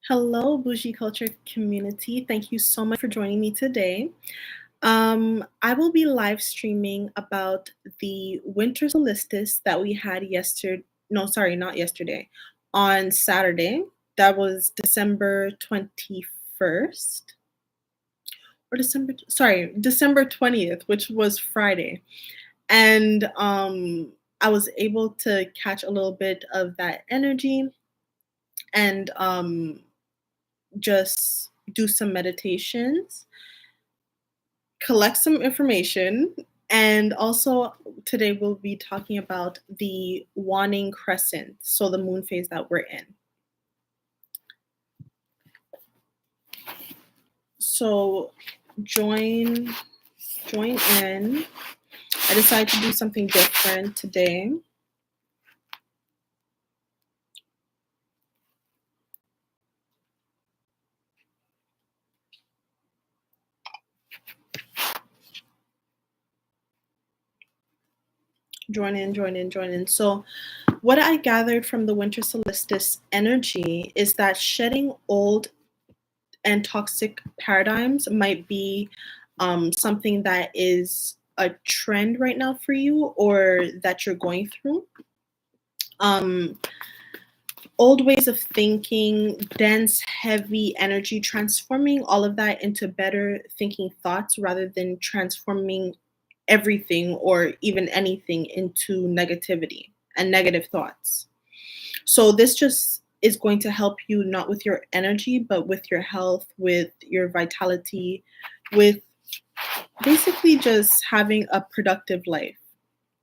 Hello, Boujie Culture community. Thank you so much for joining me today. I will be live streaming about the winter solstice that we had yesterday. No, sorry, not yesterday. On Saturday. That was December 21st or December 20th, which was Friday. And I was able to catch a little bit of that energy and just do some meditations, collect some information, and also today we'll be talking about the Waning Crescent, so the moon phase that we're in. So join in. I decided to do something different today. Join in. So, what I gathered from the winter solstice energy is that shedding old and toxic paradigms might be something that is a trend right now for you or that you're going through. Um, Old ways of thinking, dense, heavy energy, transforming all of that into better thinking thoughts rather than transforming everything or even anything into negativity and negative thoughts. So this just is going to help you not with your energy, but with your health, with your vitality, with basically just having a productive life.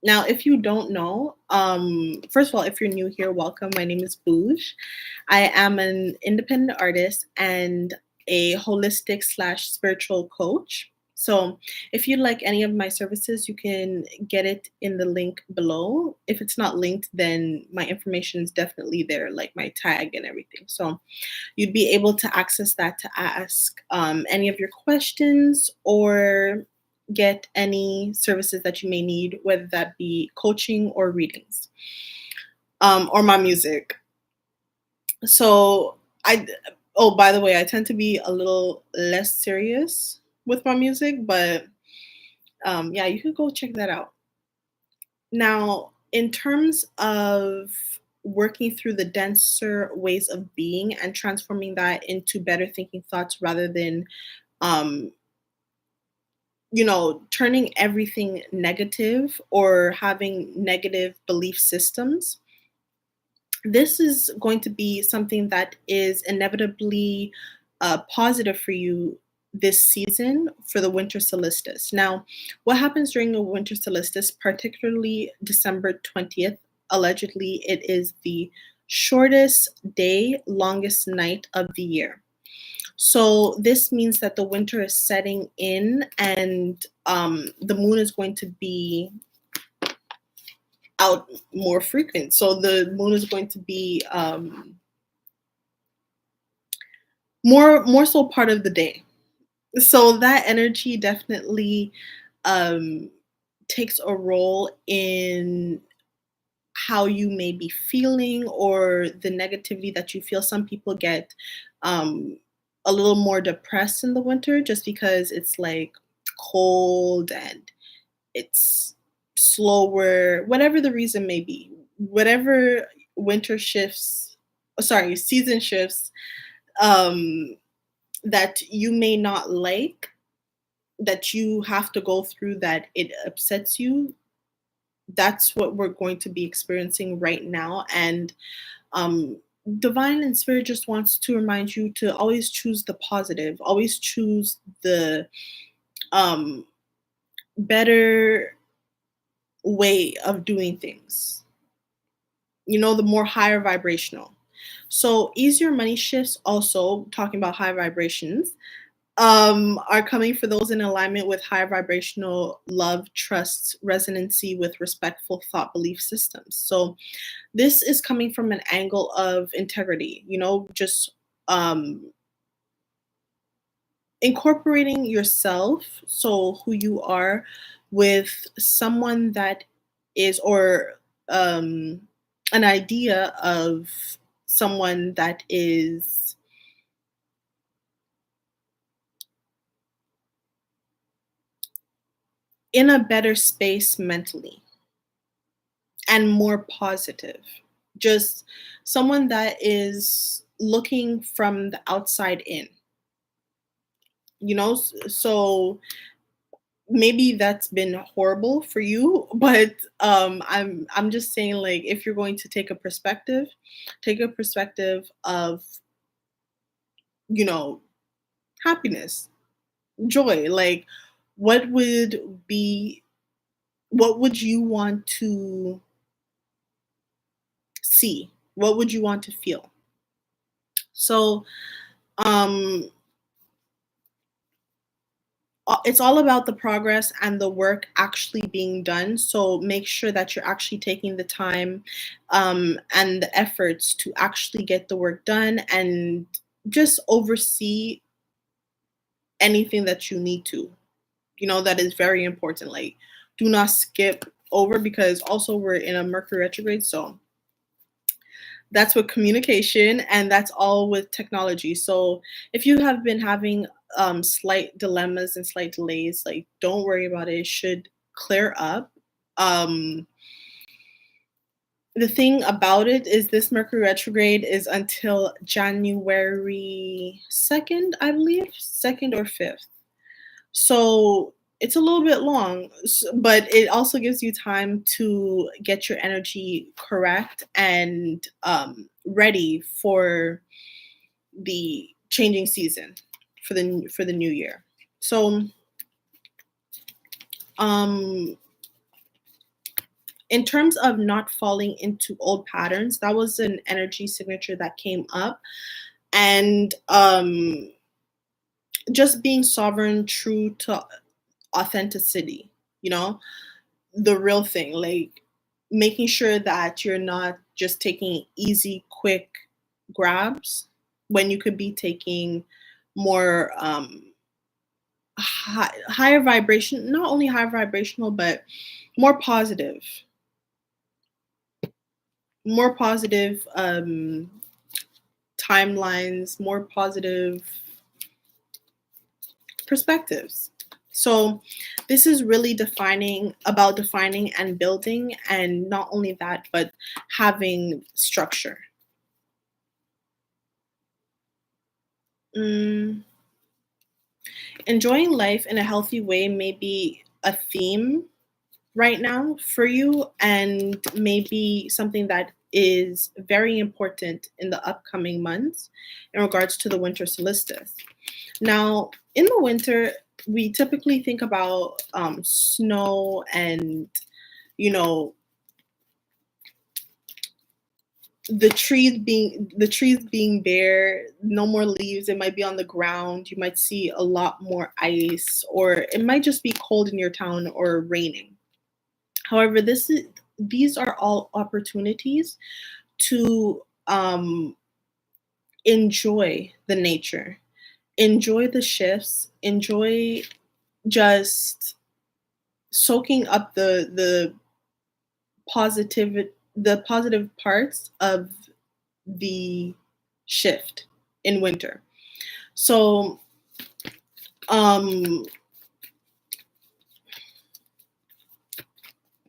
Now, if you don't know, first of all, if you're new here, welcome. My name is Boujxo. I am an independent artist and a holistic slash spiritual coach. So if you'd like any of my services, you can get it in the link below. If it's not linked, then my information is definitely there, like my tag and everything. So you'd be able to access that to ask any of your questions or get any services that you may need, whether that be coaching or readings or my music. So oh, by the way, I tend to be a little less serious with my music, but yeah, you could go check that out. Now, in terms of working through the denser ways of being and transforming that into better thinking thoughts rather than um, turning everything negative or having negative belief systems. This is going to be something that is inevitably positive for you this season for the winter solstice. Now, what happens during the winter solstice, particularly December 20th, allegedly, it is the shortest day, longest night of the year. So this means that the winter is setting in and the moon is going to be out more frequent. So the moon is going to be more so part of the day. So that energy definitely takes a role in how you may be feeling or the negativity that you feel. Some people get a little more depressed in the winter just because it's like cold and it's slower, whatever the reason may be. Whatever season shifts that you may not like, that you have to go through, that it upsets you, that's what we're going to be experiencing right now. And divine and spirit just wants to remind you to always choose the positive, always choose the better way of doing things, the more higher vibrational. So easier money shifts, also talking about high vibrations, are coming for those in alignment with higher vibrational love, trust, resonancy with respectful thought belief systems. So this is coming from an angle of integrity, just incorporating yourself, so who you are, with someone that is, or an idea of someone that is in a better space mentally and more positive. Just someone that is looking from the outside in, you know? So maybe that's been horrible for you, but I'm just saying, like, if you're going to take a perspective of, you know, happiness, joy. Like, what would be what would you want to see? What would you want to feel? So, um it's all about the progress and the work actually being done. So make sure that you're actually taking the time and the efforts to actually get the work done, and just oversee anything that you need to. You know, that is very important. Like, do not skip over, because also we're in a Mercury retrograde. So that's with communication, and that's all with technology. So if you have been having slight dilemmas and slight delays, like, don't worry about it. It should clear up. um the thing about it is, this Mercury retrograde is until January 2nd, I believe, 2nd or 5th. So it's a little bit long, but it also gives you time to get your energy correct and ready for the changing season, for the new year. So um, in terms of not falling into old patterns, that was an energy signature that came up, and just being sovereign, true to authenticity. You know, the real thing, like making sure that you're not just taking easy, quick grabs when you could be taking more higher vibration, not only high vibrational, but more positive, more positive timelines, more positive perspectives. So this is really defining and building, and not only that, but having structure. Mm, enjoying life in a healthy way may be a theme right now for you, and maybe something that is very important in the upcoming months in regards to the winter solstice. Now, in the winter, we typically think about snow and, you know, the trees being bare, no more leaves. It might be on the ground. You might see a lot more ice, or it might just be cold in your town or raining. However, these are all opportunities to enjoy the nature, enjoy the shifts, enjoy just soaking up positive the positive parts of the shift in winter. So um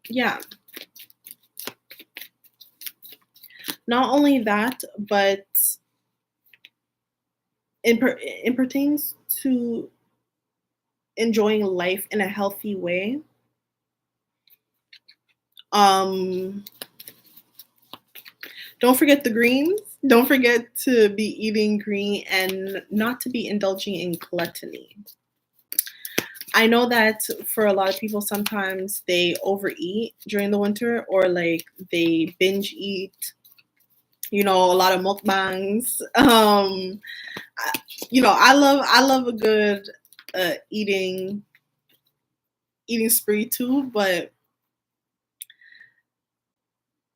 yeah, not only that, but in pertains to enjoying life in a healthy way, um don't forget the greens. Don't forget to be eating green, and not to be indulging in gluttony. I know that for a lot of people, sometimes they overeat during the winter, or like they binge eat, you know, a lot of mukbangs. I love a good eating spree too, but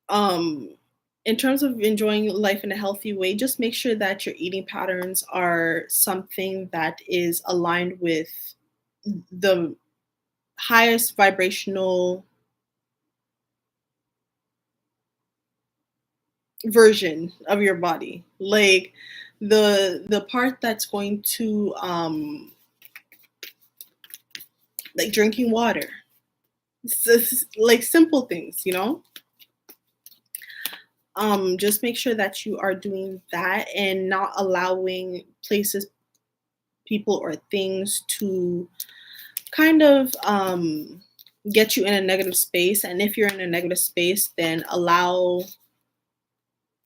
um in terms of enjoying life in a healthy way, just make sure that your eating patterns are something that is aligned with the highest vibrational version of your body. Like, the part that's going to like drinking water, Like simple things, just make sure that you are doing that and not allowing places, people, or things to kind of get you in a negative space. And if you're in a negative space, then allow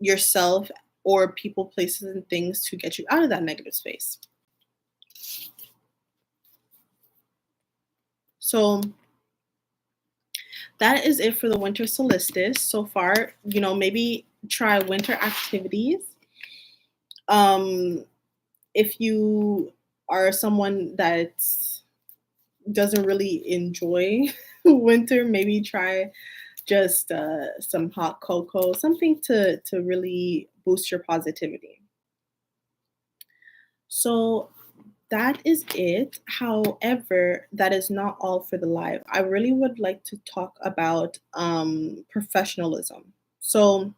yourself or people, places, and things to get you out of that negative space. So that is it for the winter solstice so far. Maybe try winter activities. If you are someone that doesn't really enjoy winter, maybe try just some hot cocoa, something to really boost your positivity. So that is it. However, that is not all for the live. I really would like to talk about professionalism. So,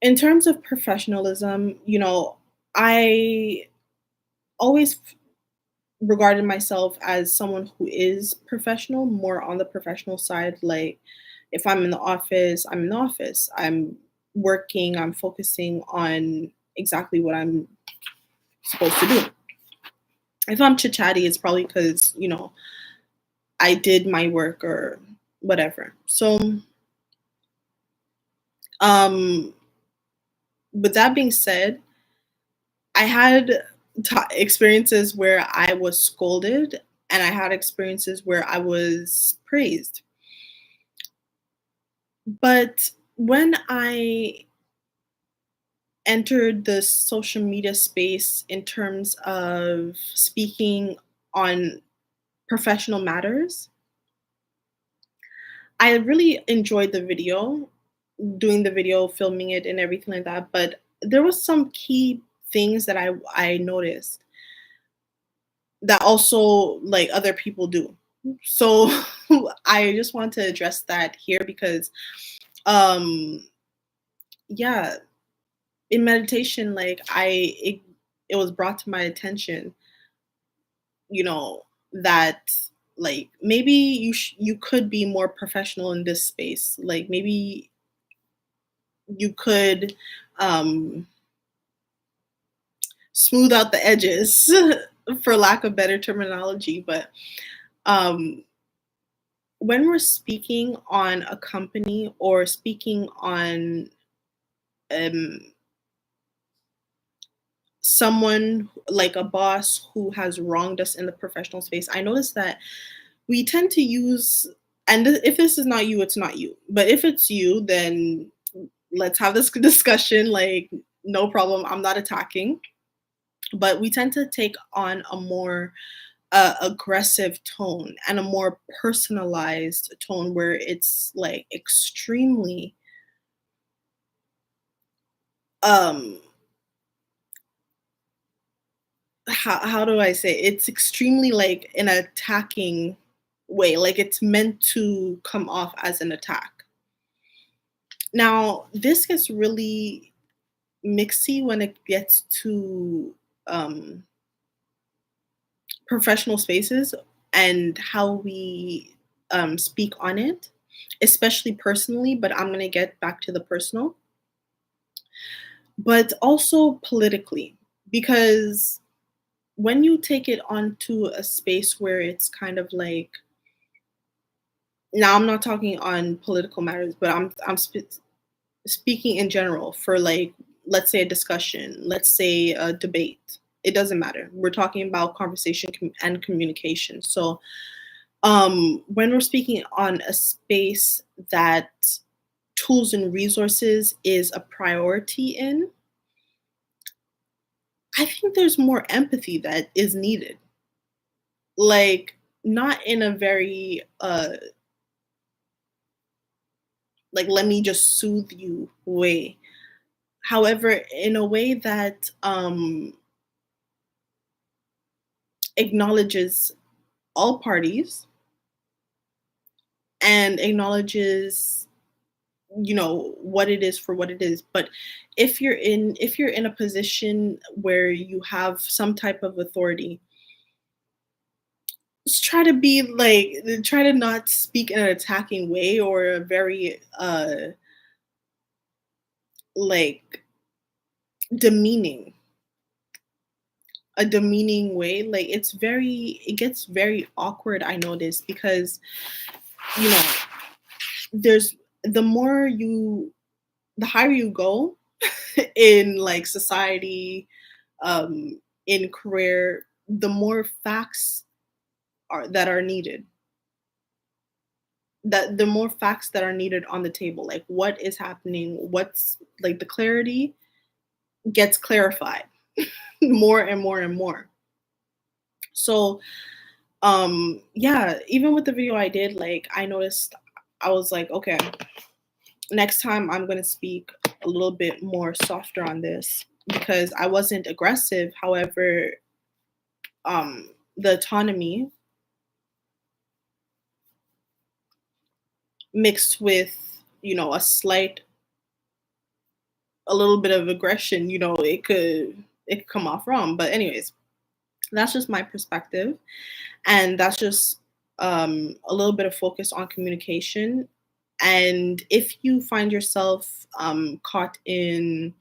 in terms of professionalism, I always regarded myself as someone who is professional, more on the professional side. Like, if I'm in the office, I'm in the office. I'm working, I'm focusing on exactly what I'm supposed to do. If I'm chit chatty, it's probably because, I did my work or whatever. So, um, with that being said, I had experiences where I was scolded, and I had experiences where I was praised. But when I entered the social media space in terms of speaking on professional matters, I really enjoyed the video, doing the video, filming it, and everything like that. But there was some key things that I noticed that also like other people do. So I just want to address that here because um yeah, in meditation, like it was brought to my attention, you know, that like maybe you could be more professional in this space. Like maybe you could um smooth out the edges for lack of better terminology, but um when we're speaking on a company or speaking on um, someone like a boss who has wronged us in the professional space, I noticed that we tend to use, and if this is not you, it's not you. But if it's you, then let's have this discussion. Like, no problem. I'm not attacking. But we tend to take on a more aggressive tone and a more personalized tone where it's like extremely um how do I say it? It's extremely like an attacking way. Like it's meant to come off as an attack. Now, this gets really mixy when it gets to um, professional spaces and how we speak on it, especially personally. But I'm going to get back to the personal, but also politically, because when you take it onto a space where it's kind of like, now I'm not talking on political matters, but speaking in general for like, let's say a discussion, let's say a debate. It doesn't matter. We're talking about conversation and communication. So when we're speaking on a space that tools and resources is a priority in, I think there's more empathy that is needed. Like, not in a very like let me just soothe you way. However, in a way that acknowledges all parties and acknowledges, what it is for what it is. But if you're in a position where you have some type of authority, just try to not speak in an attacking way or a very like demeaning demeaning way. Like it gets very awkward, I notice, because you know there's the more you the higher you go in like society, in career, the more facts are needed, that the more facts that are needed on the table, like what is happening, what's like the clarity gets clarified more and more and more. So yeah, even with the video I did, like I noticed, I was like, okay, next time I'm going to speak a little bit more softer on this, because I wasn't aggressive. However, the autonomy mixed with, a little bit of aggression, it could come off wrong. But anyways, that's just my perspective, and that's just a little bit of focus on communication. And if you find yourself caught in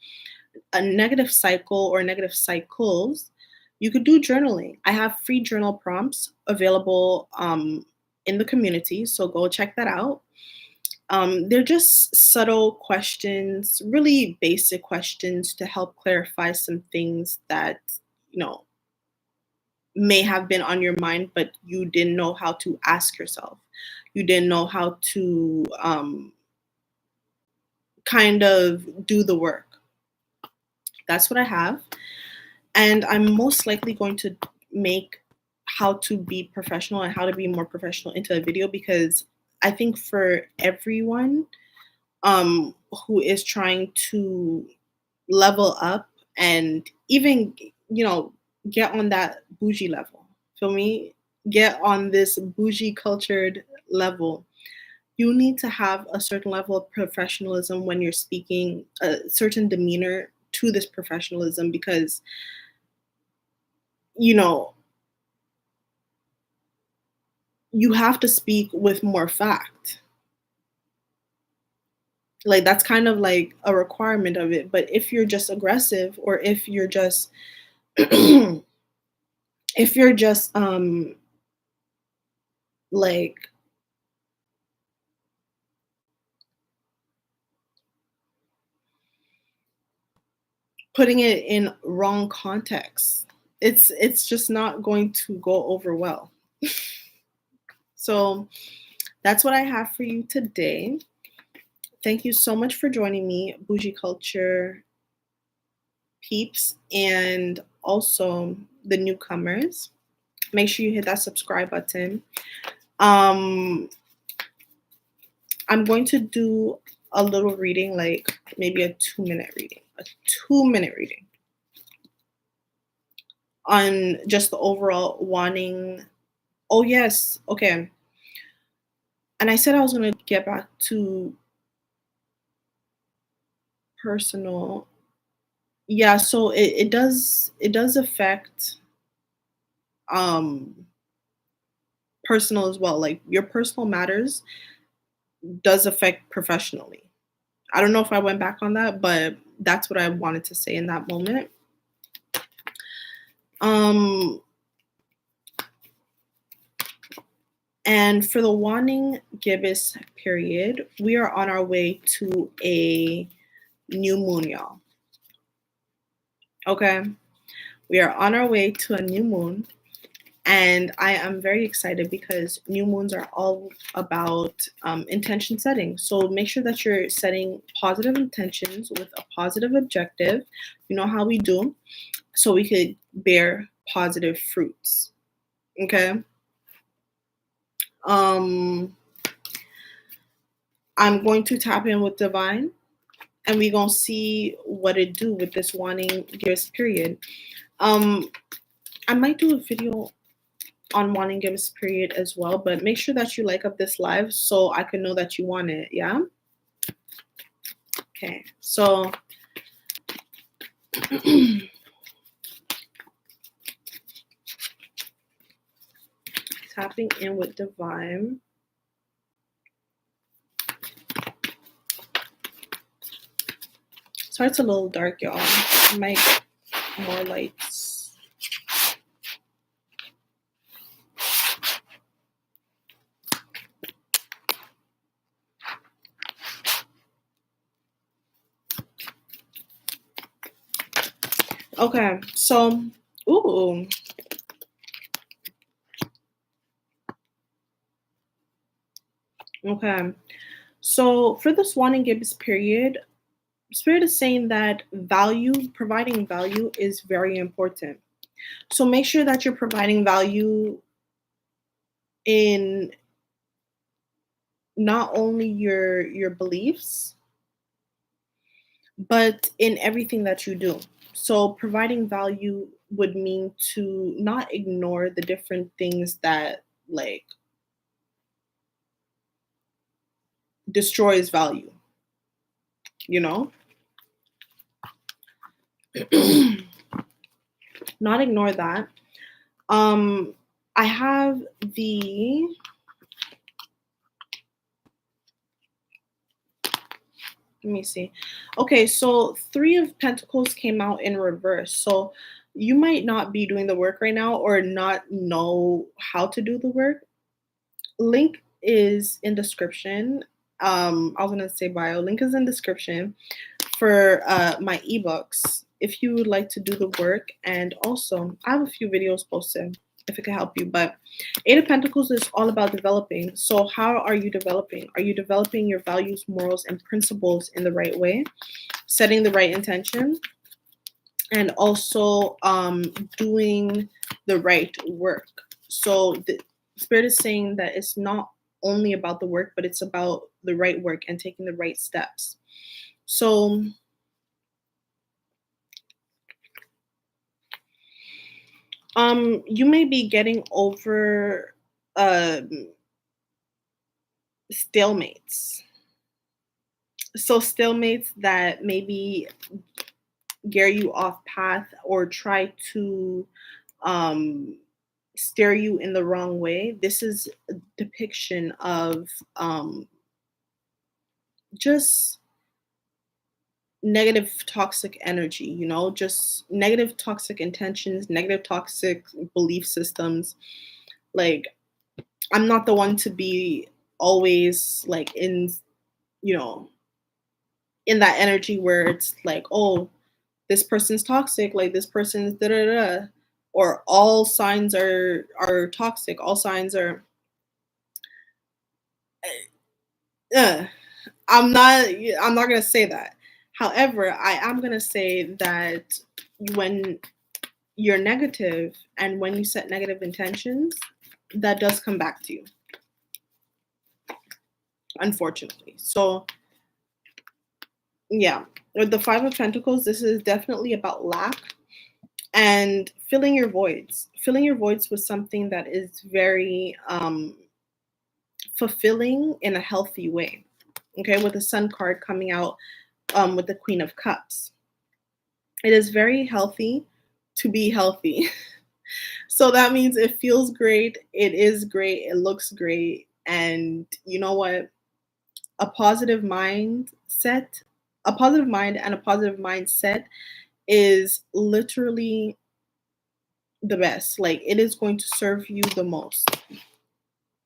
a negative cycle or negative cycles, you could do journaling. I have free journal prompts available in the community, so go check that out. They're just subtle questions, really basic questions to help clarify some things that, you know, may have been on your mind, but you didn't know how to ask yourself. You didn't know how to kind of do the work. That's what I have. And I'm most likely going to make how to be professional and how to be more professional into a video, because I think for everyone who is trying to level up and even, get on that bougie level, feel me? Get on this bougie cultured level. You need to have a certain level of professionalism when you're speaking, a certain demeanor to this professionalism, because you know you have to speak with more fact. Like that's kind of like a requirement of it. But if you're just aggressive, or if you're just if you're just like putting it in wrong context, it's just not going to go over well. So that's what I have for you today. Thank you so much for joining me, Bougie Culture peeps, and also the newcomers. Make sure you hit that subscribe button. I'm going to do a little reading, like maybe a 2-minute reading, on just the overall Waning. Oh yes, okay. And I said I was going to get back to personal. Yeah, so it does affect personal as well. Like your personal matters does affect professionally. I don't know if I went back on that, but that's what I wanted to say in that moment. And for the Waning gibbous period, we are on our way to a new moon, y'all. Okay, we are on our way to a new moon, and I am very excited because new moons are all about intention setting. So make sure that you're setting positive intentions with a positive objective. You know how we do, so we could bear positive fruits. Okay. I'm going to tap in with divine, and we're gonna see what it do with this Waning gibbous period. I might do a video on Waning gibbous period as well, but make sure that you like up this live so I can know that you want it. Yeah. Okay. So tapping in with divine. Sorry, it's a little dark, y'all. I might get more lights. Okay, so, ooh. Okay, so for this Waning Gibbs period, Spirit is saying that providing value is very important. So make sure that you're providing value in not only your beliefs, but in everything that you do. So providing value would mean to not ignore the different things that like destroys value, you know? Not ignore that. I have let me see. Okay, so 3 of Pentacles came out in reverse. So you might not be doing the work right now or not know how to do the work. Link is in description. I was gonna say bio. Link is in description for my ebooks if you would like to do the work. And also, I have a few videos posted if it can help you. But 8 of Pentacles is all about developing. So how are you developing? Are you developing your values, morals, and principles in the right way? Setting the right intention, and also doing the right work. So the Spirit is saying that it's not only about the work, but it's about the right work and taking the right steps. So you may be getting over stalemates. So stalemates that maybe gear you off path or try to steer you in the wrong way. This is a depiction of just negative toxic energy, you know, just negative toxic intentions, negative toxic belief systems. Like, I'm not the one to be always like in, you know, in that energy where it's like, oh, this person's toxic, like this person's da da da, or all signs are toxic, all signs are I'm not gonna say that. However, I am gonna say that when you're negative and when you set negative intentions, that does come back to you, unfortunately. So yeah, with the 5 of Pentacles, this is definitely about lack and filling your voids. Filling your voids with something that is very fulfilling in a healthy way. Okay, with the Sun card coming out with the Queen of Cups. It is very healthy to be healthy. So that means it feels great, it is great, it looks great, and you know what? A positive mindset, a positive mind and a positive mindset is literally the best. Like, it is going to serve you the most,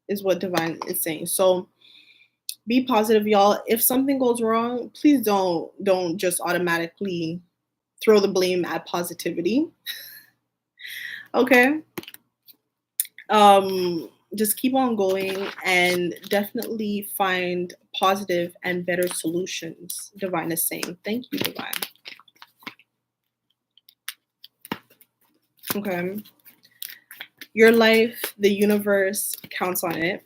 is what Divine is saying. So be positive, y'all. If something goes wrong, please don't just automatically throw the blame at positivity. Okay. Just keep on going and definitely find positive and better solutions, Divine is saying. Thank you, Divine. Okay. Your life, the universe counts on it.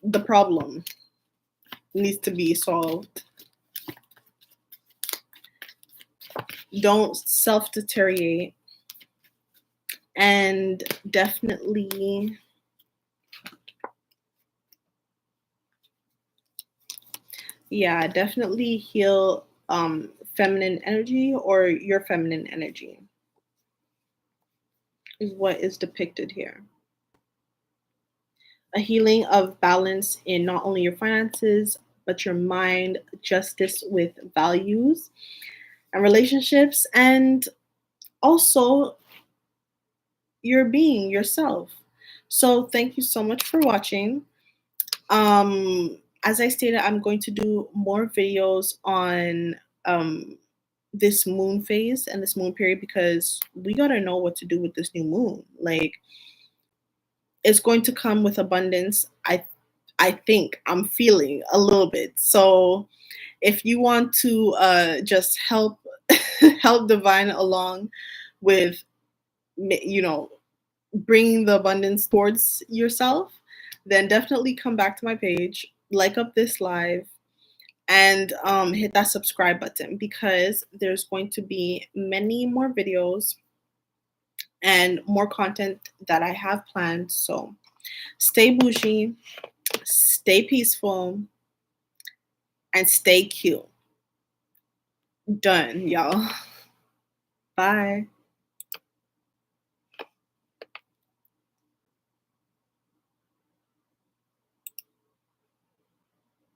The problem needs to be solved. Don't self-deteriorate, and definitely definitely heal feminine energy or your feminine energy. is what is depicted here. A healing of balance in not only your finances, but your mind, justice with values and relationships, and also your being, yourself. So thank you so much for watching. As I stated, I'm going to do more videos on this moon phase and this moon period because we gotta know what to do with this new moon. Like, it's going to come with abundance. I think I'm feeling a little bit. So if you want to just help help divine along with, you know, bringing the abundance towards yourself, then definitely come back to my page, like up this live, and hit that subscribe button because there's going to be many more videos and more content that I have planned. So stay bougie, stay peaceful, and stay cute. Done, y'all. Bye.